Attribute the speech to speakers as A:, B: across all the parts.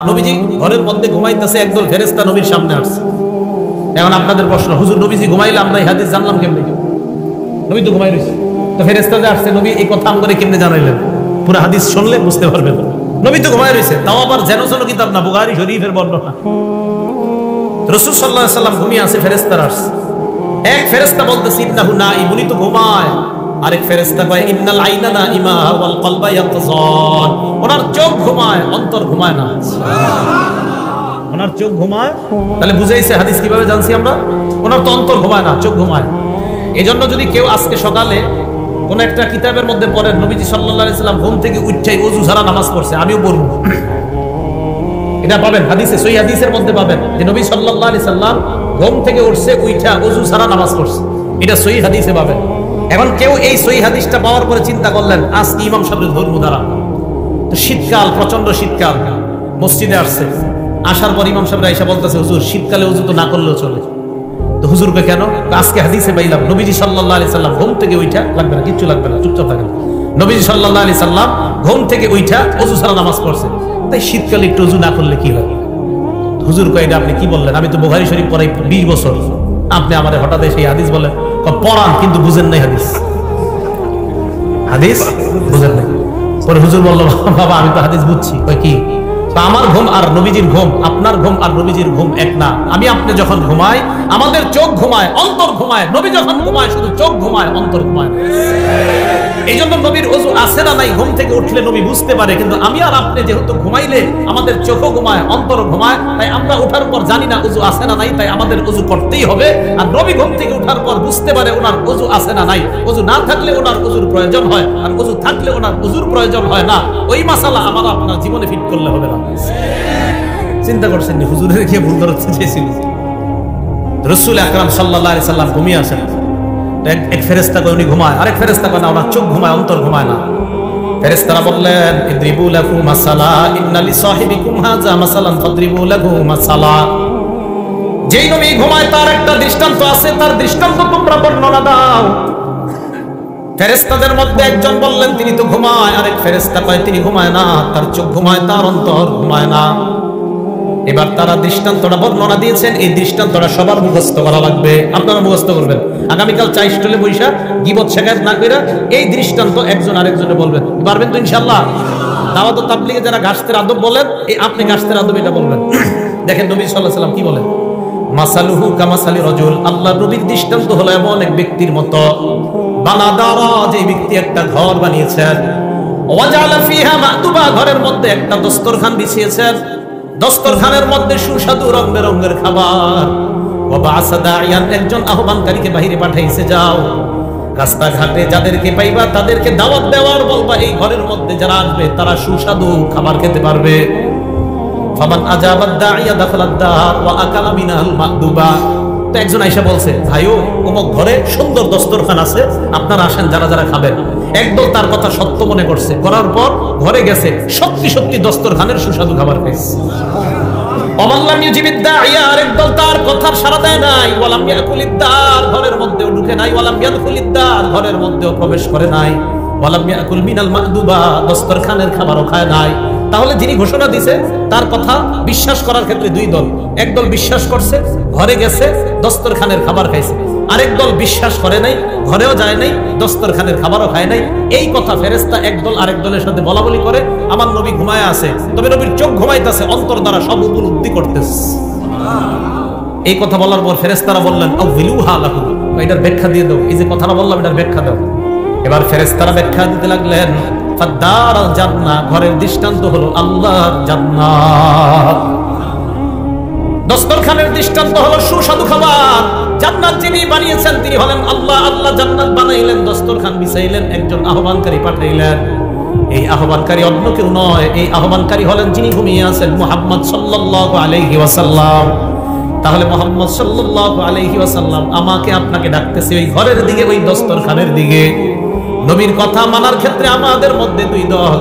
A: নবীজি ঘরের মধ্যে ঘুমাইতেছে, একদল ফেরেশতা নবীর সামনে আসছে। এখন আপনাদের প্রশ্ন, হুজুর নবীজি ঘুমাইলে আমরা এই হাদিস জানলাম কেমনে? নবী তো ঘুমাই রয়েছে, তো ফেরেশতা যে আসছে নবী এই কথা আমগরে কেমনে জানাইলেন? পুরো হাদিস শুনলে বুঝতে পারবেন। নবী তো ঘুমাই রয়েছে, তাও আবার যেন কিতাব না, বুখারী শরীফের বর্ণনা। রাসূল সাল্লাল্লাহু আলাইহি সাল্লাম ঘুমিয়ে আছে, ফেরেশতারা আসছে। এক ফেরেশতা বলতেছে ইন্নাহু নাঈম, উনি তো ঘুমায়। আরেক ফেরেশতা কয় ইন্নাল আইনা নাঈমা ওয়াল কলবা ইয়াকযান, ওনার চোখ ঘুমায়, অন্তর ঘুমায় না। ওনার চোখ ঘুমায়, তাহলে বুঝাইছে হাদিস কিভাবে জানছি আমরা? ওনার তো অন্তর ঘুমায় না, চোখ ঘুমায়। এজন্য যদি কেউ আজকে সকালে কোন একটা কিতাবের মধ্যে পড়েন নবীজি সাল্লাল্লাহু আলাইহি সাল্লাম ঘুম থেকে উঠেই ওযু ছাড়া নামাজ পড়ছে, আমিও পড়ব, এটা পাবেন হাদিসে, সহিহ হাদিসের মধ্যে পাবেন যে নবী সাল্লাল্লাহু আলাইহি সাল্লাম ঘুম থেকে উঠছে, উঠা ওযু ছাড়া নামাজ পড়ছে, এটা সহিহ হাদিসে পাবেন। এখন কেউ এই সহিহ হাদিসটা পাওয়ার পরে চিন্তা করলেন আজ ইমাম সাহেবের ধর্ম দ্বারা, তো শীতকাল, প্রচন্ড শীতকাল, মসজিদে আসছে, আসার পর ইমাম সাহেব আয়েশা বলতেছে হুজুর শীতকালে ওযু তো না করলেও চলে। তো হুজুরকে কেন? আজকে হাদিসে পাইলাম নবীজি সাল্লাল্লাহু আলাইহি সাল্লাম ঘুম থেকে উঠা, লাগবে না কিচ্ছু লাগবে না, চুপচাপ থাকেন, নবীজি সাল্লাল্লাহু আলাইহি সাল্লাম ঘুম থেকে উঠা ওযু ছাড়া নামাজ পড়ছে, তাই শীতকালে একটু ওযু না করলে কি হয়? হুজুর কয় এটা আপনি কি বললেন? আমি তো বুখারী শরীফ পড়াই 20 বছর, আপনি আমাদের হঠাৎ এসে হাদিস বলেন? পড়ান কিন্তু বুঝেন নাই হাদিস, হাদিস বুঝেন নাই। পরে হুজুর বলল বাবা আমি তো হাদিস বুঝছি। কয় কি? আমার ঘুম আর নবীজির ঘুম, আপনার ঘুম আর নবীজির ঘুম এক না। আমি আপনি যখন ঘুমাই আমাদের চোখ ঘুমায়, অন্তর ঘুমায়। নবী যখন ঘুমায় শুধু চোখ ঘুমায়, অন্তর ঘুমায়। এই জন্য নবীর ওযু আছে না নাই ঘুম থেকে উঠলে নবী বুঝতে পারে, কিন্তু আমি আর আপনি যেহেতু ঘুমাইলে আমাদের চোখও ঘুমায়, অন্তর ঘুমায়, তাই আমরা ওঠার পর জানি না ওযু আছে না নাই, তাই আমাদের ওযু করতেই হবে। আর নবী ঘুম থেকে উঠার পর বুঝতে পারে ওনার ওযু আছে না নাই, ওযু না থাকলে ওনার ওযুর প্রয়োজন হয়, আর ওযু থাকলে ওনার ওযুর প্রয়োজন হয় না। ওই মাসালা আমার আপনার জীবনে ফিট করলে হবে না। চিন্তা করছেন হুজুরের কি ভুল ধরতে চেয়েছিল? রাসূল আকরাম সাল্লাল্লাহু আলাইহি সাল্লাম ঘুমিয়ে আছেন, এক ফেরেশতা কয় উনি ঘুমায়, আরেক ফেরেশতা কয় না ওনার চোখ ঘুমায়, অন্তর ঘুমায় না। ফেরেশতারা বললেন ইদরিবু লাহু মাসালা ইন্না লিসাহিবিকুম হাযা মাসালান ফাদরিবু লাহু মাসালা। যেই নবী ঘুমায় তার একটা দৃষ্টান্ত আছে, তার দৃষ্টান্ত তোমরা বর্ণনা দাও। ফেরেশতাদের মধ্যে একজন বললেন তিনি তো ঘুমায়, আরেক ফেরেশতা কয় তিনি ঘুমায় না, তার চোখ ঘুমায়, তার অন্তর ঘুমায় না। এবার তারা দৃষ্টান্তটা বর্ণনা দিয়েছেন, এই দৃষ্টান্তটা সবার মুখস্থ করা লাগবে, আপনারা মুখস্থ করবেন। আগামীকাল চা স্টলে বৈশা গীবত শেখায়ত না কইরা এই দৃষ্টান্ত একজন আরেকজনে বলবেন, পারবেন তো ইনশাআল্লাহ? দাওয়াত ও তাবলীগে যারা গাছতের আদব বলেন, এই আপনি গাছতের আদব এটা বলবেন। দেখেন নবী সাল্লাল্লাহু আলাইহি সাল্লাম কি বলেন, মাসালুহু কামাসালি রাজুল, আল্লাহ নবীর দৃষ্টান্ত হলো এমন এক ব্যক্তির মতো, বানাদারা, যে ব্যক্তি একটা ঘর বানিয়েছেন, ওয়াজালা ফিহা মা'দুবা, ঘরের মধ্যে একটা দস্তরখান বিছিয়েছেন, দস্তরখানের মধ্যে সুস্বাদু রং বেরঙের খাবার, ওয়াবাসা দাইয়ান, একজন আহ্বানকারীকে বাইরে পাঠাইছে, যাও রাস্তাঘাটে যাদেরকে পাইবা তাদেরকে দাওয়াত দেওয়ার বলবা এই ঘরের মধ্যে যারা আসবে তারা সুস্বাদু খাবার খেতে পারবে। ফামান আজাবাদ দাইয়া দাখালাদ দার ওয়া আকালা মিনাল মা'দুবা। তো একজন আয়েশা বলছে ভাইও অমুক ঘরে সুন্দর দস্তরখান আছে, আপনারা আসেন যারা যারা খাবেন। একদল তার কথা সত্য মনে করছে, করার পর ঘরে গেছে, সত্যি সত্যি দস্তরখানের সুস্বাদু খাবার খাইছে। অমাল্লাম ইউজিবিদ দাইয়া, আরেকদল তার কথার সাড়া দেয় নাই, ওয়ালাম ইয়াকুলিদ দার, ঘরের মধ্যেও ঢুকে নাই, ওয়ালাম ইয়াদখুলিদ দার, ঘরের মধ্যেও প্রবেশ করে নাই, ওয়ালাম ইয়াকুল মিনাল মা'দুবা, দস্তরখানের খাবারও খায় নাই। তাহলে যিনি ঘোষণা দিছে তার কথা বিশ্বাস করার ক্ষেত্রে দুই দল, একদল বিশ্বাস করছে, ঘরে গেছে, দস্তরখানের খাবার খাইছে, আরেক দল বিশ্বাস করে নাই, ঘরেও যায় নাই, দস্তরখানের খাবারও খায় নাই। এই কথা ফেরেশতা একদল আরেক দলের সাথে বলা বলি করে, আমার নবী ঘুমায় আছে, তবে নবীর চোখ ঘুমাইতেছে, অন্তর দ্বারা সব উপলব্ধি করতেছে। এই কথা বলার পর ফেরেশতারা বললেন আউযিলুহা লাহু, এটার ব্যাখ্যা দিয়ে দাও, এই যে কথাটা বললাম এটার ব্যাখ্যা দাও। এবার ফেরেশতারা ব্যাখ্যা দিতে লাগলেন, ফাদারুল জান্নাহ, ঘরের দৃষ্টান্ত হলো আল্লাহর জান্নাত, দস্তরখানের দৃষ্টান্ত হলো সুস্বাদু খাবার। জান্নাত যিনি বানিয়েছেন তিনি হলেন আল্লাহ, আল্লাহ জান্নাত বানাইলেন, দস্তরখান বিছাইলেন, একজন আহ্বানকারী পাঠাইলেন। এই আহ্বানকারী অন্য কেউ নয়, এই আহ্বানকারী হলেন যিনি ঘুমিয়ে আছেন, মুহাম্মদ সাল্লাল্লাহু আলাইহি ওয়াসাল্লাম। তাহলে মুহাম্মদ সাল্লাল্লাহু আলাইহি ওয়াসাল্লাম আমাকে আপনাকে ডাকতেছে ওই ঘরের দিকে, ওই দস্তরখানের দিকে। নবীর কথা মানার ক্ষেত্রে আমাদের মধ্যে দুই দল,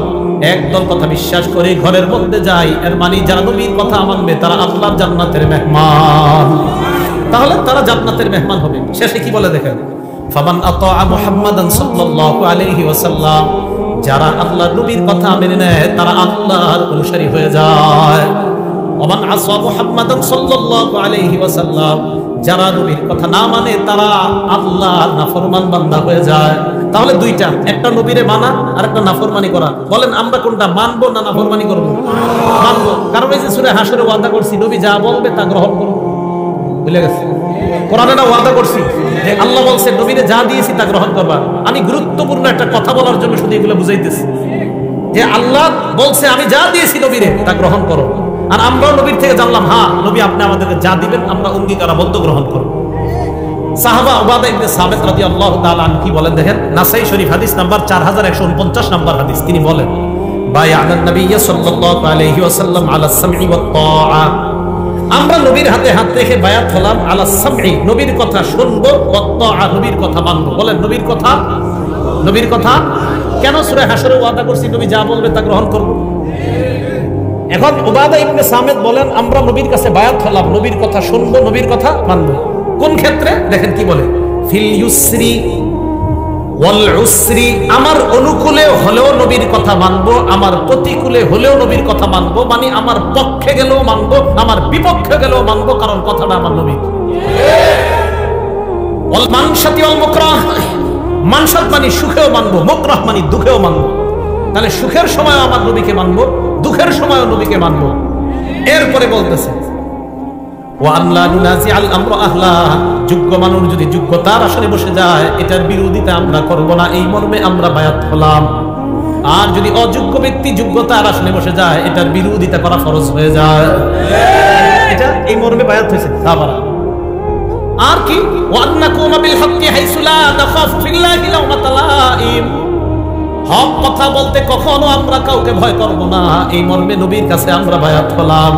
A: একদল কথা বিশ্বাস করে ঘরের মধ্যে যায়, এর মানে যারা নবীর কথা মানবে তারা আল্লাহর জান্নাতের মেহমান, তাহলে তারা জান্নাতের মেহমান হবে। শেষে কি বলে দেখেন, ফামান আতা মুহাম্মাদান সাল্লাল্লাহু আলাইহি ওয়াসাল্লাম, যারা আল্লাহর নবীর কথা মেনে নেয় তারা আল্লাহর অনুসারী হয়ে যায়। ওমান আসা মুহাম্মাদান সাল্লাল্লাহু আলাইহি ওয়াসাল্লাম, যারা নবীর কথা না মানে তারা আল্লাহর নাফরমান বান্দা হয়ে যায়। তাহলে দুইটা, একটা নবীরে মানা আর একটা নাফরমানি করা। বলেন আমরা কোনটা মানবো না নাফরমানি করবো? মানবো, কারণ এই যে সূরা হাশরে ওয়াদা করছি নবী যা বলবে তা গ্রহণ করব। ভুলে গেছে? কোরআনে না ওয়াদা করছি যে আল্লাহ বলছে নবীরে যা দিয়েছি তা গ্রহণ করবা। আমি গুরুত্বপূর্ণ একটা কথা বলার জন্য শুধু এগুলো বুঝাইতেছি যে আল্লাহ বলছে আমি যা দিয়েছি নবীরে তা গ্রহণ করো, আর আমরাও নবীর থেকে জানলাম হ্যাঁ নবী আপনি আমাদেরকে যা দিবেন আমরা অঙ্গীকারাবদ্ধ গ্রহণ করব। সাহাবা উবাদা ইবনে সামিত রাদিয়াল্লাহু তাআলা আনহু কি বলেন দেখেন, নাসাই শরীফ হাদিস নাম্বার 4149 নাম্বার হাদিস। তিনি বলেন বায়া'আন নবিয়্য সাল্লাল্লাহু আলাইহি ওয়াসাল্লাম আলা সামঈ ওয়াত তাআ, আমরা নবীর হাতে হাত রেখে বায়াত হলাম আলা সামঈ, নবীর কথা শুনবো, ওয়াত তাআ, নবীর কথা মানবো। বলেন নবীর কথা, নবীর কথা কেন সূরা হাশরে ওয়াদা করছি নবী যা বলবে তা গ্রহণ করব। এখন উবাদা ইবনে সামিত বলেন আমরা নবীর কাছে বায়াত হলাম, নবীর কথা শুনবো, নবীর কথা মানবো। কোন ক্ষেত্রে দেখেন কি বলে, ফিল ইউসরি ওয়াল উসরি, আমার অনুকূলে হলেও নবীর কথা মানবো, আমার প্রতিকূলে হলেও নবীর কথা মানবো। মানে আমার পক্ষে গেলেও মানবো, আমার বিপক্ষে গেলেও মানবো, কারণ কথাটা আমার নবী। ওয়াল মানশাতি ওয়াল মুকরাহ, মানশাত মানে সুখেও মানবো, মুকরাহ মানে দুঃখেও মানবো। তাহলে সুখের সময় আমার নবীকে মানবো, দুঃখের সময় নবীকে মানবো। এরপরে বলতেছে যোগ্য মানুষ যদি যোগ্যতার আসনে বসে যায় এটার বিরোধিতা আমরা করব না, এই মর্মে আমরা বায়াত হলাম। আর যদি অযোগ্য ব্যক্তি যোগ্যতার আসনে বসে যায় এটার বিরোধিতা করা ফরজ হয়ে যায়। এটা এই মর্মে বায়াত হয়েছে। আর কি হক কথা বলতে কখনো আমরা কাউকে ভয় করব না, এই মর্মে নবীর কাছে আমরা বায়াত হলাম।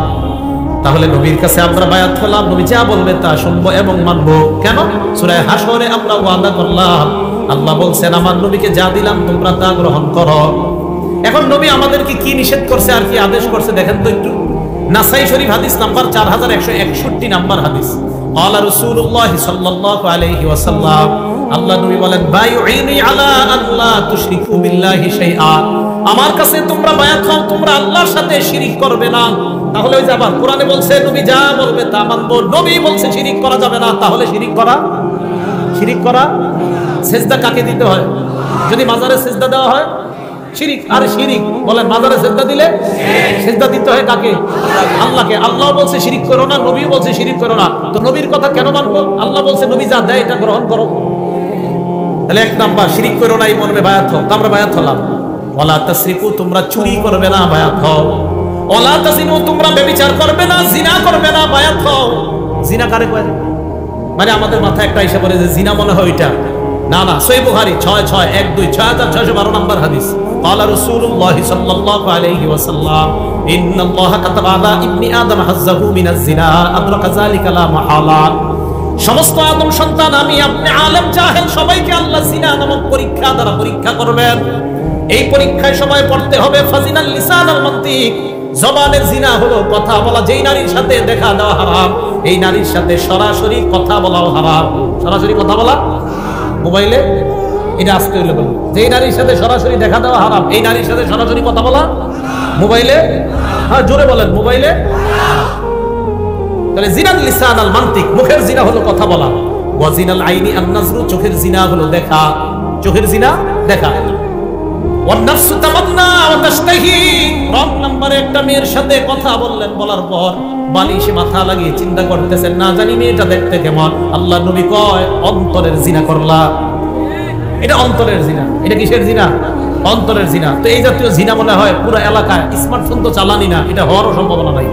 A: তাহলে নবীর কাছে আমরা বায়াত হলাম, নবী যা বলবে তা শুনবো এবং মানবো। কেন? সূরা হাশরে আমরা ওয়াদা করলাম, আল্লাহ বলছেন আমার নবীকে যা দিলাম তোমরা তা গ্রহণ করো। এখন নবী আমাদেরকে কি নিষেধ করছে আর কি আদেশ করছে দেখেন তো একটু। নাসাই শরীফ হাদিস নাম্বার 4161 নাম্বার হাদিস। ক্বালা রাসূলুল্লাহ সাল্লাল্লাহু আলাইহি ওয়াসাল্লাম, আল্লাহ নবী বলেন বাইউনি আলা আল্লা তুশরিকু বিল্লাহি শাইআ, আমার কাছে তোমরা বায়াত হও তোমরা আল্লাহর সাথে শিরিক করবে না। তাহলে ওই যে আবার কোরআনে বলছে নবী যা বলবে তা মানবো, নবী বলছে শিরিক করা যাবে না। তাহলে শিরিক করা, শিরিক করা সিজদা কাকে দিতে হয়? যদি মাজারে সিজদা দেওয়া হয় শিরিক। আর শিরিক বলেন মাজারে সিজদা দিলে সিজদা দিতে হয় কাকে? আল্লাহকে। আল্লাহ বলছে শিরিক করো না, নবী বলছে শিরিক করো না। তো নবীর কথা কেন মানবো? আল্লাহ বলছে নবী যা দেয় এটা গ্রহণ করো। তাহলে এক নাম্বার শিরিক করো না, এই মর্মে বায়াত হও। আমরা বায়াত হলাম। ওয়ালা তাসরিকু, তোমরা চুরি করবে না, বায়াত হও। ওয়ালা তাজিনু, তোমরা ব্যভিচার করবে না, জিনা করবে না, বায়াত হও। জিনা কারে কয়? মানে আমাদের মাথায় একটা এসে পড়ে যে জিনা মনে হয় ওইটা। না না, সহিহ বুখারী 6612 নম্বর হাদিস। قال رسول الله صلى الله عليه وسلم ان الله كتب على ابن ادم حظه من الزنا ادرك ذلك لا محاله। সমস্ত আদম সন্তান আমি আপনি আলেম জাহেল সবাইকে আল্লাহ জিনা নামক পরীক্ষা দ্বারা পরীক্ষা করবেন। এই পরীক্ষায় সবাই পড়তে হবে ফাজিনাল লিসান আল মানতিক, জবানের জিনা হলো কথা বলা। যেই নারীর সাথে দেখা দেওয়া হারাম, এই নারীর সাথে সরাসরি কথা বলাও হারাম। সরাসরি কথা বলা মোবাইলে, এটা আসতে হইলে বলুন। যেই নারীর সাথে সরাসরি দেখা দেওয়া হারাম, এই নারীর সাথে সরাসরি কথা বলা মোবাইলে, হ্যাঁ জোরে বলেন মোবাইলে। তাহলে জিনাল লিসান আল মানতিক, মুখের জিনা হলো কথা বলা। ওয়া জিনাল আইনি আন নাজরু, চোখের জিনা হলো দেখা। চোখের জিনা দেখা। ওয়ান নাফসু তামান্না ওয়া তাশতাহি, রং নম্বরে একটা মেয়ের সাথে কথা বললেন, বলার পর বালিশে মাথা লাগিয়ে চিন্তা করতেছেন না জানি মেয়েটা দেখতে কেমন। আল্লাহ নবী কয় অন্তরের জিনা করলা। এটা অন্তরের জিনা। এটা কিসের জিনা? অন্তরের জিনা। তো এই জাতীয় জিনা মনে হয় পুরো এলাকায় স্মার্টফোন তো চালানি না, এটা হওয়ারও সম্ভাবনা নাই।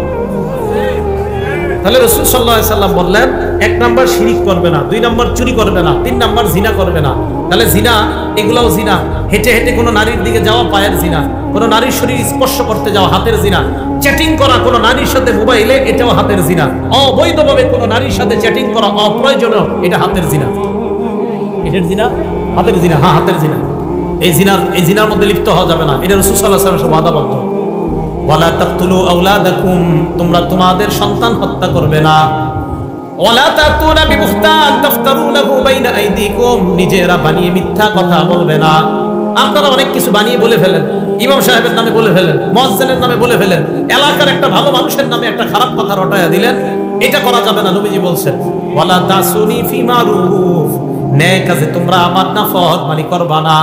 A: তাহলে রাসূল সাল্লাল্লাহু আলাইহি সাল্লাম বললেন এক নাম্বার শিরিক করবে না, দুই নাম্বার চুরি করবে না, তিন নাম্বার জিনা করবে না। তাহলে জিনা এগুলাও জিনা। হেঁটে হেঁটে কোনো নারীর দিকে যাওয়া পায়ের জিনা, কোনো নারীর শরীর স্পর্শ করতে যাওয়া হাতের জিনা, চ্যাটিং করা কোনো নারীর সাথে মোবাইলে এটাও হাতের জিনা, অবৈধভাবে কোনো নারীর সাথে চ্যাটিং করা অপ্রয়োজনীয় এটা হাতের জিনা। এটার জিনা হাতের জিনা, হ্যাঁ হাতের জিনা। এই জিনার মধ্যে লিপ্ত হওয়া যাবে না। এটা রাসূল সাল্লাল্লাহু আলাইহি ওয়াসাল্লাম ওয়াদাবদ্ধ। ওয়ালা তাকতুলু আওলাদাকুম, তোমরা তোমাদের সন্তান হত্যা করবে না। ওয়ালা তাতুনা বিবুহতান তাফতারুনাহু বাইনা আইদিকুম, নিজেরা বানিয়ে মিথ্যা কথা বলবে না। আপনারা অনেক কিছু বানিয়ে বলে ফেলেন, ইমাম সাহেবের নামে বলে ফেলেন, মুয়াজ্জিনের নামে বলে ফেলেন, এলাকার একটা ভালো মানুষের নামে একটা খারাপ কথা রটায়া দিলেন। এটা করা যাবে না। নবীজি বলছেন ওয়ালা তাসুনি ফি মারুফ, ন্যায় কাজে তোমরা আমার নাফরমানি করবা না।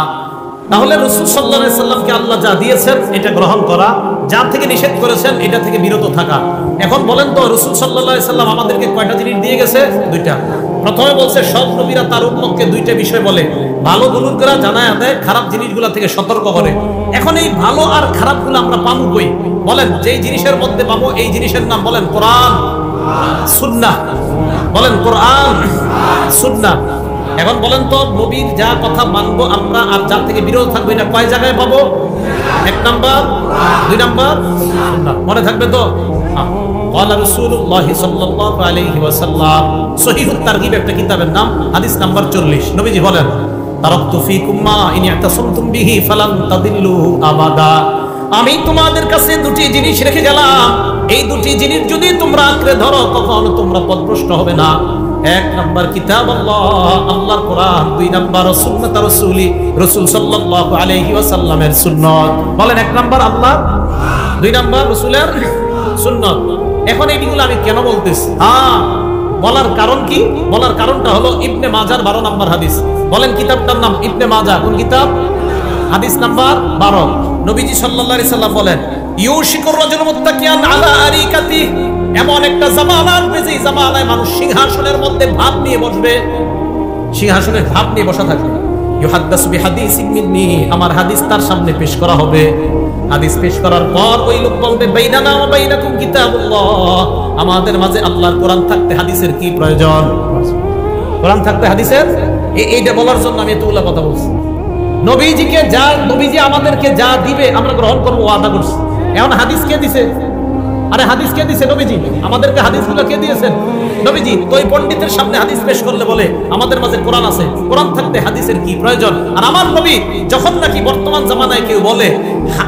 A: তাহলে রাসূল সাল্লাল্লাহু আলাইহি সাল্লামকে আল্লাহ যা দিয়েছেন এটা গ্রহণ করা, যা থেকে নিষেধ করেছেন এটা থেকে বিরত থাকা। এখন বলেন তো রাসূল সাল্লাল্লাহু আলাইহি সাল্লাম আমাদেরকে কয়টা জিনিস দিয়ে গেছে? দুইটা। প্রথমে বলছে সব নবীরা তার উম্মতকে দুইটা বিষয় বলে, ভালো গুণগুলো জানায় দেয়, খারাপ জিনিসগুলো থেকে সতর্ক করে। এখন এই ভালো আর খারাপগুলো আমরা পাবো কই? বলেন, যেই জিনিসের মধ্যে পাবো এই জিনিসের নাম বলেন কোরআন সুন্নাহ। বলেন কোরআন সুন্নাহ। এখন বলেন তো নবীর যা কথা মানবো আমরা আর যা থেকে বিরত থাকবো এটা কয় জায়গায় পাবো? এক নাম্বার, দুই নাম্বার সুন্নাহ। মনে থাকবে তো? ক্বালা রাসূলুল্লাহ সাল্লাল্লাহু আলাইহি ওয়াসাল্লাম, সহিহুত তারগিব একটা কিতাবের নাম, হাদিস নাম্বার 40। নবীজি বলেন তারাকতু ফীকুম মা ইন ইয়াতাসামতুম বিহি ফালান তাদিল্লু আবাদা। আমি তোমাদের কাছে দুটি জিনিস রেখে গেলাম, এই দুটি জিনিস যদি তোমরা আঁকড়ে ধরো কখনো তোমরা পথভ্রষ্ট হবে না। এক নাম্বার কিতাব আল্লাহ, আল্লাহর কোরআন। দুই নাম্বার সুন্নাত রাসূলি, রাসূল সাল্লাল্লাহু আলাইহি ওয়াসাল্লামের সুন্নাত। বলেন, এক নাম্বার আল্লাহ, দুই নাম্বার রাসূলের সুন্নাত। এখন এইগুলো আমি কেন বলতেছি? বলার কারণ কি? বলার কারণটা হলো ইবনে মাজার 12 নাম্বার হাদিস। বলেন কিতাবটার নাম ইবনে মাজা। কোন কিতাব? হাদিস নাম্বার 12। নবীজি সাল্লাল্লাহু আলাইহি সাল্লাম বলেন ইউশিকুর রাজুলু মুত্তাকিয়ান আলা আরিকাতি, এমন একটা জামানা আসবে যে জামানায় মানুষ সিংহাসনের মধ্যে ভাব নিয়ে বসবে, সিংহাসনের ভাব নিয়ে বসা থাকবে। ইউহাদ্দাসু বিহাদিসিন মিন্নি, আমার হাদিস তার সামনে পেশ করা হবে। হাদিস পেশ করার পর ওই লোক বলবে বাইনানা ওয়া বাইনাকুম কিতাবুল্লাহ, আমাদের মাঝে আল্লাহর কোরআন থাকতে হাদিসের কি প্রয়োজন? কোরআন থাকতে হাদিসের, এইটা বলার জন্য আমি এতগুলো কথা বলছি। নবীজিকে যা, নবীজি আমাদেরকে যা দিবে আমরা গ্রহণ করবো, ওয়াদা করছি। এখন হাদিস কে দিছে? আরে হাদিস কে দিছে? নবীজি। আমাদেরকে হাদিসগুলো কে দিয়েছেন? নবীজি। তো এই পণ্ডিতের সামনে হাদিস পেশ করলে বলে আমাদের মাঝে কোরআন আছে, কোরআন থাকতে হাদিসের কি প্রয়োজন? আর আমার নবী যখন নাকি বর্তমান জামানায় কেউ বলে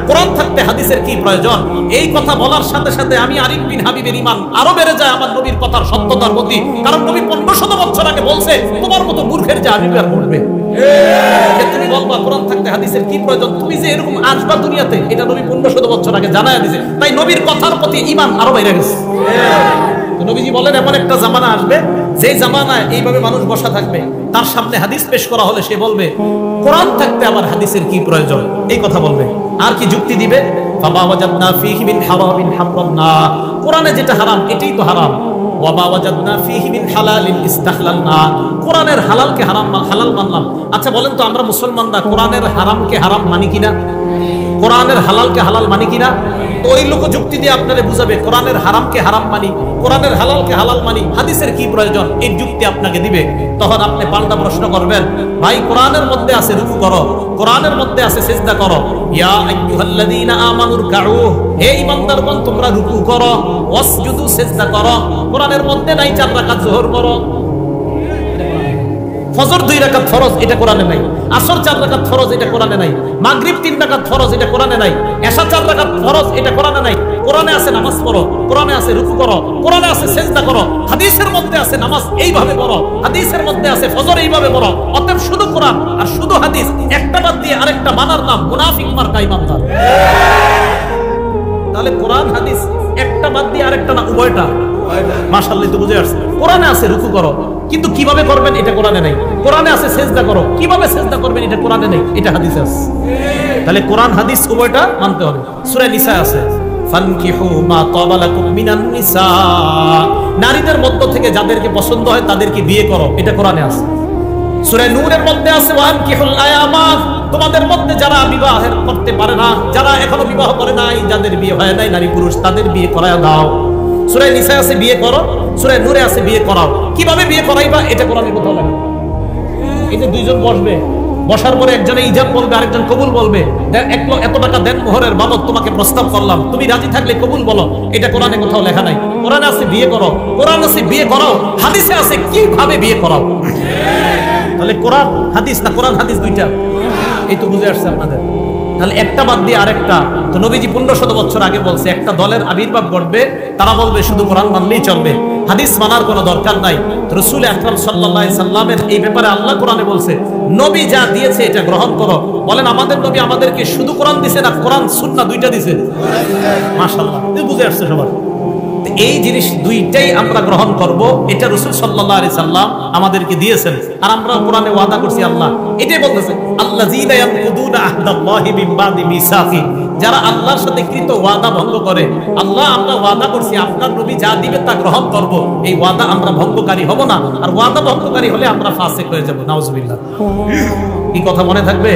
A: কোরআন থাকতে হাদিসের কি প্রয়োজন, এই কথা বলার সাথে সাথে আমি আরিফ বিন হাবিবের ঈমান আরো বেড়ে যায় আমার নবীর কথার সত্যতার প্রতি। কারণ নবী 1500 বছর আগে বলছে তোমার মতো মূর্খের যে আমি আর বলবে, তুমি বলবা কোরআন থাকতে হাদিসের কি প্রয়োজন, তুমি যে এরকম আসবা দুনিয়াতে, এটা নবী 1500 বছর আগে জানায় দিয়েছে। তাই নবীর কথার প্রতি ঈমান আরো বেড়ে গেছে। তো নবীজি বলেন এমন একটা জামানা আসবে যে জামানায় এইভাবে মানুষ বসা থাকবে, তার সামনে হাদিস পেশ করা হলে সে বলবে কোরআন থাকতে আমার হাদিসের কি প্রয়োজন, এই কথা বলবে। আর কি যুক্তি দিবে? ফামা ওয়াজাদনা ফীহি মিন হারামিন হারামনা, কোরআনে যেটা হারাম এটাই তো হারাম। ওয়ামা ওয়াজাদনা ফীহি মিন হালালিন ইস্তাহলালনা, কোরআনের হালালকে হারাম হালাল মানলাম। আচ্ছা বলেন তো আমরা মুসলমানরা কোরআনের হারামকে হারাম মানি কিনা? কোরআনের হালালকে হালাল মানি কিনা? ওই লোক যুক্তি দিয়ে আপনারে বুঝাবে কোরআনের হারামকে হারাম মানি, কোরআনের হালালকে হালাল মানি, হাদিসের কি প্রয়োজন, এই যুক্তি আপনাকে দিবে। তখন আপনি পাল্টা প্রশ্ন করবেন, ভাই কোরআনের মধ্যে আছে রুকু করো, কোরআনের মধ্যে আছে সিজদা করো, ইয়া আইয়ুহাল্লাযীনা আমানুর কাউ, হে ঈমানদারগণ তোমরা রুকু করো, ওয়াসজুদু সিজদা করো। কোরআনের মধ্যে নাই 4 রাকাত যোহর করো, ফজর 2 রাকাত ফরজ, এটা কোরআনে নাই। আসর 4 রাকাত ফরজ, এটা কোরআনে নাই। মাগরিব 3 রাকাত ফরজ, এটা কোরআনে নাই। এশা 4 রাকাত ফরজ, এটা কোরআনে নাই। কোরআনে আছে নামাজ পড়ো, কোরআনে আছে রুকু করো, কোরআনে আছে সিজদা করো। হাদিসের মধ্যে আছে নামাজ এইভাবে পড়ো, হাদিসের মধ্যে আছে ফজর এইভাবে পড়ো। অতএব শুধু কোরআন আর শুধু হাদিস, একটা বাদ দিয়ে আরেকটা মানার নাম মুনাফিক মার্কা ইমানদার। তাহলে কোরআন হাদিস একটা বাদ দিয়ে আরেকটা না, উভয়টা। মাশাআল্লাহ, তো বুঝে আসছে। কোরআনে আছে রুকু করো, কিন্তু কিভাবে করবেন এটা কোরআনে নাই। কোরআনে আছে সিজদা করো, কিভাবে সিজদা করবেন এটা কোরআনে নেই, এটা হাদিসে আছে। তাহলে কোরআন হাদিস উভয়টা মানতে হবে। সূরা নিসা আছে ফানকিহু মা তাবা লাকুম মিনান নিসা, নারীদের মধ্য থেকে যাদেরকে পছন্দ হয় তাদেরকে বিয়ে করো, এটা কোরআনে আছে। সূরা নূরের মধ্যে আছে ওয়ানকিহুল আয়ামা, তোমাদের মধ্যে যারা বিবাহ করতে পারে না, যারা এখনো বিবাহ করে নাই, যাদের বিয়ে হয় নাই নারী পুরুষ, তাদের বিয়ে করায় দাও। সূরা নিসা আছে বিয়ে করো, সূরা নূরে আছে বিয়ে করাও। কিভাবে বিয়ে করাইবা এটা কোরআনে কোথাও লাগে। এই যে দুইজন বসবে, বসার পরে একজনে ইজাব বলবে, আরেকজন কবুল বলবে, এত টাকা দেন মোহরের বাবদ তোমাকে প্রস্তাব করলাম, তুমি রাজি থাকলে কবুল বলো, এটা কোরআনে কোথাও লেখা নাই। কোরআনে আছে বিয়ে করো, কোরআন আছে বিয়ে করাও, হাদিসে আছে কিভাবে বিয়ে করাও। তাহলে কোরআন হাদিস না কোরআন হাদিস দুইটা, এই তো বুঝে আসছে আপনাদের। তাহলে একটা বাদ দিয়ে আরেকটা। তো নবীজি 1500 বছর আগে বলছে একটা দলের আবির্ভাব ঘটবে, তারা বলবে শুধু কোরআন মানলেই চলবে, হাদিস মানার কোনো দরকার নাই। রাসূল আকরাম সাল্লাল্লাহু আলাইহি সাল্লামের এই ব্যাপারে আল্লাহ কোরআনে বলছে, নবী যা দিয়েছে এটা গ্রহণ করো। বলেন আমাদের নবী আমাদেরকে শুধু কোরআন দিয়েছে না কোরআন সুন্নাহ দুইটা দিয়েছে? মাশাআল্লাহ, বুঝে আসছে সবার। এই জিনিস দুইটাই আমরা গ্রহণ করব, এটা রাসূল সাল্লাল্লাহু আলাইহি সাল্লাম আমাদেরকে দিয়েছেন। আর আমরা কোরআনে ওয়াদা করছি, আল্লাহ এটাই বলতেছে, আল্লাযীনা ইয়ানকুদুনা আহদাল্লাহি মিন বাদি মিসাকি, যারা আল্লাহর সাথে কৃত ওয়াদা ভঙ্গ করে। আল্লাহ আমরা ওয়াদা করছি আপনার নবী যা দিবে তা গ্রহণ করব, এই ওয়াদা আমরা ভঙ্গকারী হব না। আর ওয়াদা ভঙ্গকারী হলে আমরা ফাসিক হয়ে যাব, নাউজুবিল্লাহ। কি কথা মনে থাকবে?